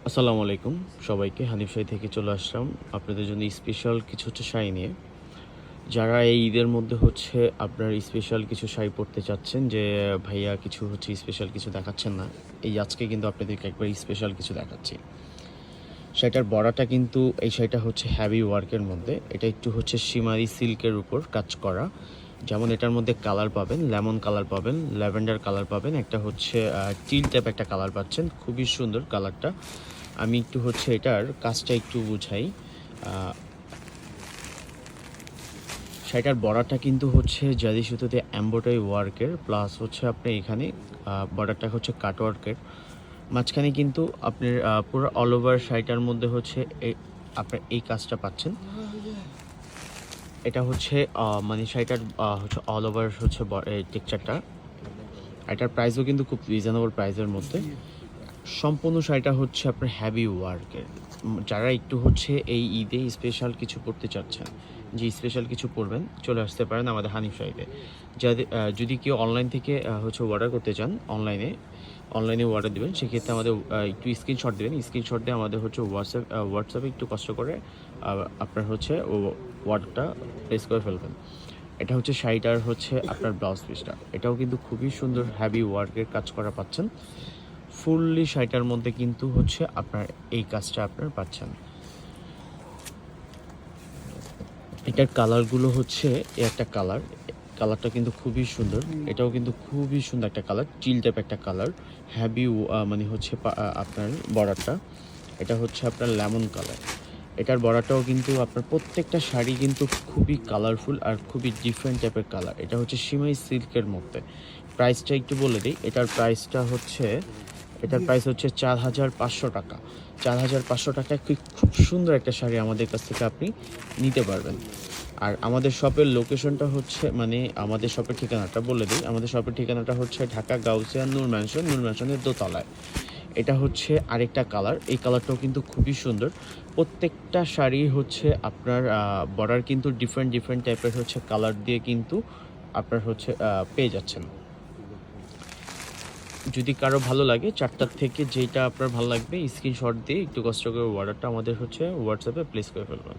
আসসালামু আলাইকুম সবাইকে। হানিফ শাড়ি থেকে চলে আসলাম আপনাদের জন্য স্পেশাল কিছু শাড়ি নিয়ে। যারা এই ঈদের মধ্যে আপনার স্পেশাল কিছু শাড়ি পরতে চাচ্ছেন, যে ভাইয়া কিছু স্পেশাল কিছু দেখাচ্ছেন না, এই আজকে কিন্তু আপনাদেরকে একবার স্পেশাল কিছু দেখাচ্ছি। শাড়িটার বড়াটা কিন্তু এই শাড়িটা হ্যাভি ওয়ার্কের মধ্যে। এটা একটু সীমারি সিল্কের উপর কাজ করা। যেমন এটার মধ্যে কালার পাবেন, লেমন কালার পাবেন, ল্যাভেন্ডার কালার পাবেন, একটা টিল টাইপ একটা কালার পাচ্ছেন, খুবই সুন্দর কালারটা। আমি একটু এটার কাজটা একটু বুঝাই। শাড়িটার বর্ডারটা কিন্তু জারি সুতোতে এমব্রয়ডারি ওয়ার্কের, প্লাস আপনি এখানে বর্ডারটা কাট ওয়ার্কের। মাঝখানে কিন্তু আপনার পুরো অল ওভার শাড়িটার মধ্যে আপনার এই কাজটা পাচ্ছেন। এটা মানে শাড়িটার অল ওভার টেক্সচারটা। এটার প্রাইসও কিন্তু খুব রিজনেবল প্রাইসের মধ্যে। সম্পূর্ণ শাড়িটা আপনার হ্যাভি ওয়ার্কের। যারা একটু এই ঈদে স্পেশাল কিছু পরতে চাচ্ছেন, যে স্পেশাল কিছু পরবেন, চলে আসতে পারেন আমাদের হানিফ শাড়িতে। যদি কেউ অনলাইন থেকে অর্ডার করতে চান, অনলাইনে অর্ডার দেবেন, সেক্ষেত্রে আমাদের একটু স্ক্রিনশট দেবেন। স্ক্রিনশট দিয়ে আমাদের হোয়াটসঅ্যাপে একটু কষ্ট করে আপনার ওয়ার্ডটা প্লেস করে ফেলবেন। এটা শাড়িটার আপনার ব্লাউজ পিসটা। এটাও কিন্তু খুবই সুন্দর হ্যাভি ওয়ার্কের কাজ করা পাচ্ছেন। ফুললি শাড়িটার মধ্যে কিন্তু আপনার এই কাজটা আপনার পাচ্ছেন। এটার কালারগুলো একটা কালারটা কিন্তু খুবই সুন্দর। এটাও কিন্তু খুবই সুন্দর একটা কালার, চিল টাইপ একটা কালার, হ্যাভি মানে আপনার বর্ডারটা। এটা আপনার লেমন কালার। এটার বর্ডারটাও কিন্তু আপনার প্রত্যেকটা শাড়ি কিন্তু খুবই কালারফুল আর খুবই ডিফারেন্ট টাইপের কালার। এটা সিমাই সিল্কের মধ্যে। প্রাইসটা একটু বলে দিই। এটার প্রাইস 4,500 টাকা। 4,500 টাকায় খুব সুন্দর একটা শাড়ি আমাদের কাছ থেকে আপনি নিতে পারবেন। আর আমাদের শপের লোকেশনটা মানে আমাদের শপের ঠিকানাটা বলে দিই। আমাদের শপের ঠিকানাটা ঢাকা গাউসিয়া নূর ম্যানশনের দোতলায়। এটা আরেকটা কালার। এই কালারটাও কিন্তু খুবই সুন্দর। প্রত্যেকটা শাড়ি আপনার বর্ডার কিন্তু ডিফারেন্ট টাইপের কালার দিয়ে কিন্তু আপনার পেয়ে যাচ্ছেন। যদি কারো ভালো লাগে, 4টার থেকে যেটা আপনার ভালো লাগবে স্ক্রিনশট দিয়ে একটু কষ্ট করে অর্ডারটা আমাদের হোয়াটসঅ্যাপে প্লেস করে ফেলবেন।